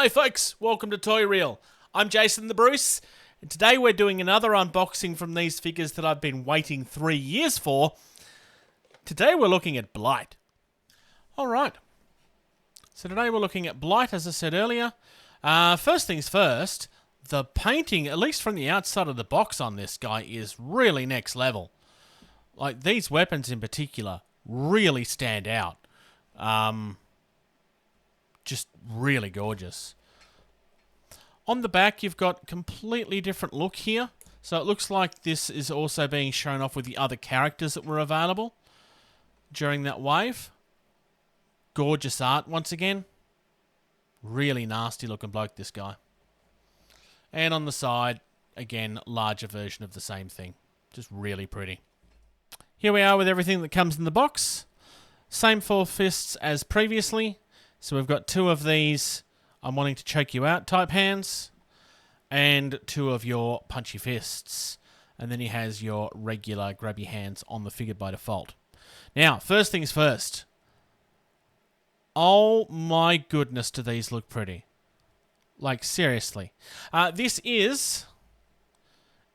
Hi folks, welcome to Toy Reel. I'm Jason the Bruce, and today we're doing another unboxing from these figures that I've been waiting 3 years for. Today we're looking at Blight. Alright, so today we're looking at Blight, as I said earlier. First things first, the painting, at least from the outside of the box on this guy, is really next level. Like, these weapons in particular really stand out. Just really gorgeous. On the back, you've got completely different look here. So it looks like this is also being shown off with the other characters that were available during that wave. Gorgeous art once again. Really nasty looking bloke, this guy. And on the side, again, larger version of the same thing. Just really pretty. Here we are with everything that comes in the box. Same 4 fists as previously. So we've got 2 of these I'm wanting to choke you out type hands, and 2 of your punchy fists. And then he has your regular grabby hands on the figure by default. Now, first things first. Oh my goodness, do these look pretty. Like, seriously. This is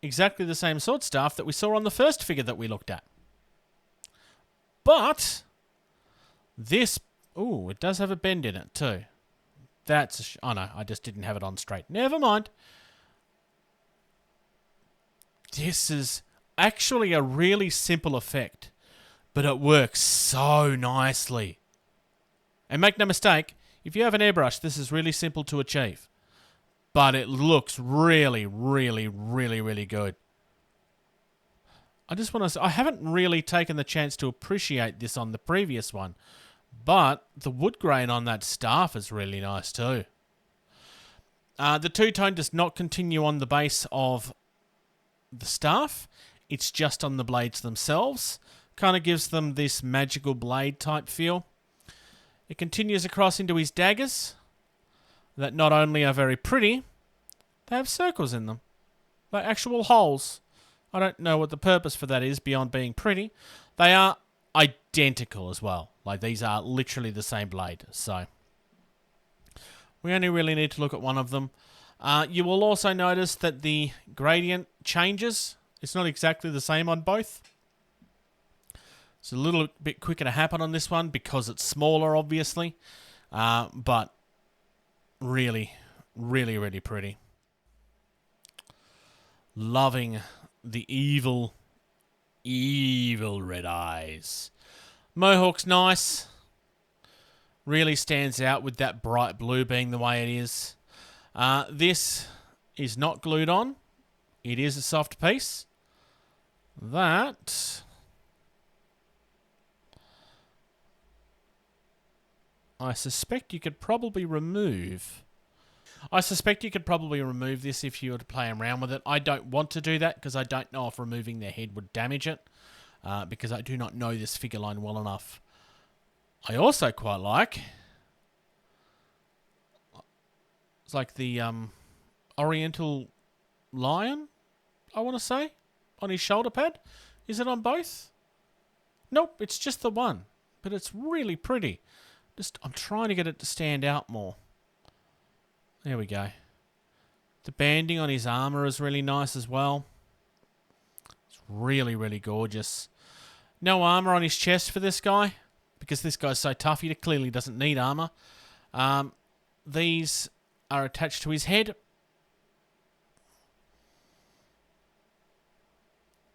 exactly the same sword staff that we saw on the first figure that we looked at. But this... Ooh, it does have a bend in it too. That's oh no, I just didn't have it on straight. Never mind. This is actually a really simple effect, but it works so nicely. And make no mistake, if you have an airbrush, this is really simple to achieve. But it looks really, really, really, really good. I just want to say, I haven't really taken the chance to appreciate this on the previous one. But the wood grain on that staff is really nice too. The two-tone does not continue on the base of the staff. It's just on the blades themselves. Kind of gives them this magical blade type feel. It continues across into his daggers. That not only are very pretty, they have circles in them. They're actual holes. I don't know what the purpose for that is beyond being pretty. They are identical as well. Like, these are literally the same blade. So we only really need to look at one of them. You will also notice that the gradient changes. It's not exactly the same on both. It's a little bit quicker to happen on this one because it's smaller, obviously. But really, really, really pretty. Loving the evil red eyes. Mohawk's nice. Really stands out with that bright blue being the way it is. This is not glued on. It is a soft piece. That... I suspect you could probably remove. This if you were to play around with it. I don't want to do that because I don't know if removing their head would damage it. Because I do not know this figure line well enough. I also quite like... It's like the Oriental Lion, I want to say, on his shoulder pad. Is it on both? Nope, it's just the one. But it's really pretty. I'm trying to get it to stand out more. There we go. The banding on his armor is really nice as well. It's really, really gorgeous. No armor on his chest for this guy, because this guy's so tough, he clearly doesn't need armor. These are attached to his head.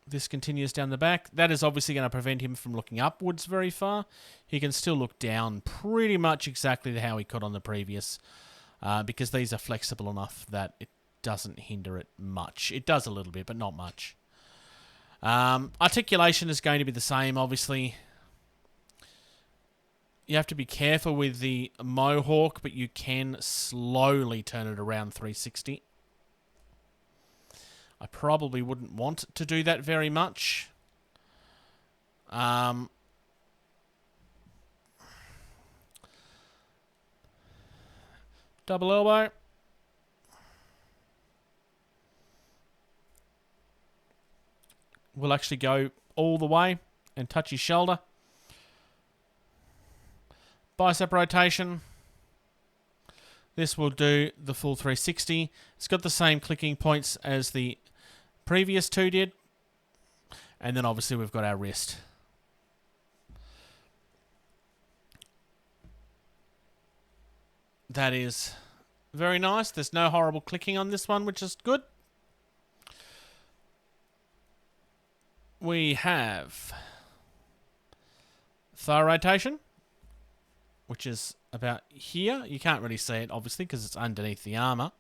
This continues down the back. That is obviously going to prevent him from looking upwards very far. He can still look down pretty much exactly how he could on the previous, because these are flexible enough that it doesn't hinder it much. It does a little bit, but not much. Articulation is going to be the same, obviously. You have to be careful with the Mohawk, but you can slowly turn it around 360. I probably wouldn't want to do that very much. Double elbow. We'll actually go all the way and touch his shoulder. Bicep rotation. This will do the full 360. It's got the same clicking points as the previous two did. And then obviously we've got our wrist. That is very nice. There's no horrible clicking on this one, which is good. We have thigh rotation, which is about here. You can't really see it, obviously, because it's underneath the armour.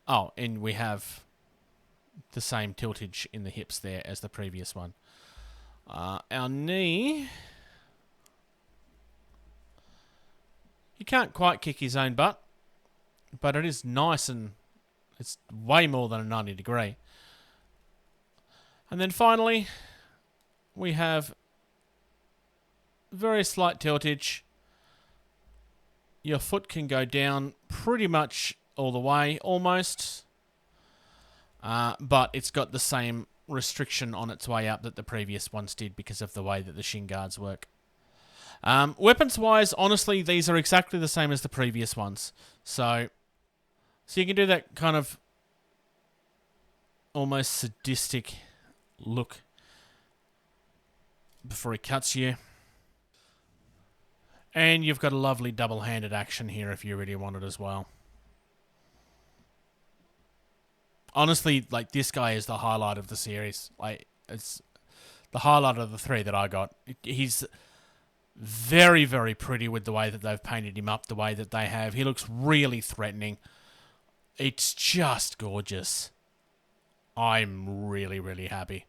Oh, and we have the same tiltage in the hips there as the previous one. Our knee... He can't quite kick his own butt, but it is nice and it's way more than a 90 degree. And then finally, we have very slight tiltage. Your foot can go down pretty much all the way, almost. But it's got the same restriction on its way up that the previous ones did because of the way that the shin guards work. Weapons-wise, honestly, these are exactly the same as the previous ones. So you can do that kind of almost sadistic look before he cuts you. And you've got a lovely double-handed action here if you really want it as well. Honestly, like, this guy is the highlight of the series. Like, it's the highlight of the three that I got. He's very, very pretty with the way that they've painted him up, the way that they have. He looks really threatening. It's just gorgeous. I'm really, really happy.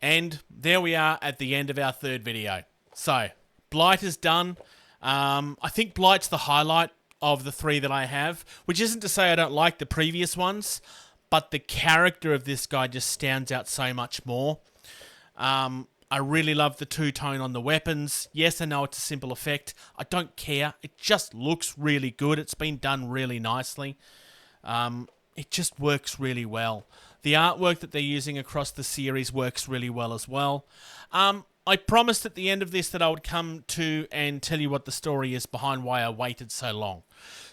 And there we are at the end of our third video. So, Blight is done. I think Blight's the highlight of the three that I have, which isn't to say I don't like the previous ones, but the character of this guy just stands out so much more. I really love the two-tone on the weapons. Yes, I know it's a simple effect. I don't care. It just looks really good. It's been done really nicely. It just works really well. The artwork that they're using across the series works really well as well. I promised at the end of this that I would come to and tell you what the story is behind why I waited so long.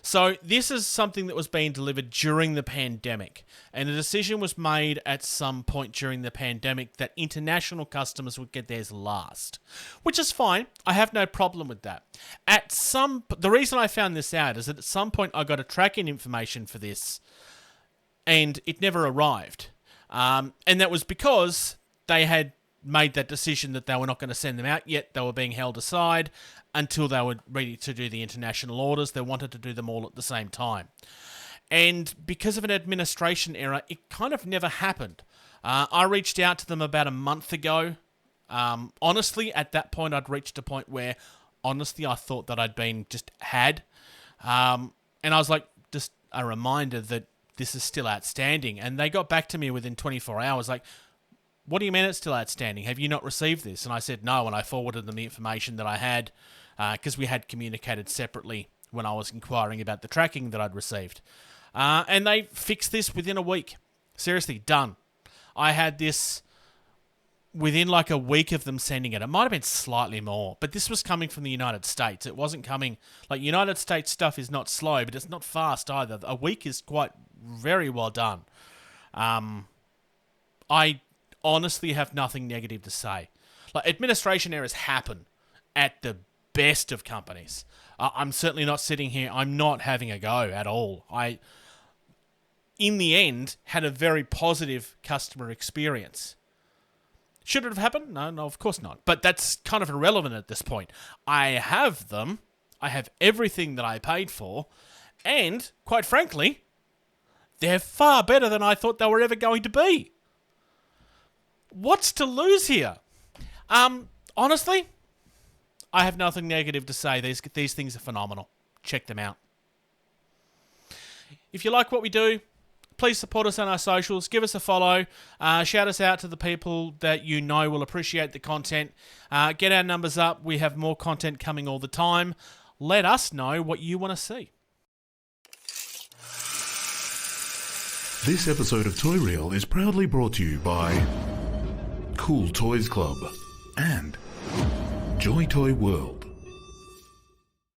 So this is something that was being delivered during the pandemic, and a decision was made at some point during the pandemic that international customers would get theirs last, which is fine. I have no problem with that. The reason I found this out is that at some point I got a tracking information for this, and it never arrived. And that was because they had made that decision that they were not going to send them out yet. They were being held aside until they were ready to do the international orders. They wanted to do them all at the same time. And because of an administration error, it kind of never happened. I reached out to them about a month ago. Honestly, at that point, I'd reached a point where, honestly, I thought that I'd been just had. And I was like, just a reminder that this is still outstanding. And they got back to me within 24 hours, like, what do you mean it's still outstanding? Have you not received this? And I said no, and I forwarded them the information that I had, because we had communicated separately when I was inquiring about the tracking that I'd received. And they fixed this within a week. Seriously, done. I had this within like a week of them sending it. It might have been slightly more, but this was coming from the United States. It wasn't coming... Like, United States stuff is not slow, but it's not fast either. A week is quite very well done. I honestly have nothing negative to say. Like, administration errors happen at the best of companies. I'm certainly not sitting here, I'm not having a go at all. I, in the end, had a very positive customer experience. Should it have happened? No, of course not. But that's kind of irrelevant at this point. I have them, I have everything that I paid for, and, quite frankly, they're far better than I thought they were ever going to be. What's to lose here? Honestly, I have nothing negative to say. These things are phenomenal. Check them out. If you like what we do, please support us on our socials. Give us a follow. Shout us out to the people that you know will appreciate the content. Get our numbers up. We have more content coming all the time. Let us know what you want to see. This episode of Toy Reel is proudly brought to you by Cool Toys Club and Joy Toy World.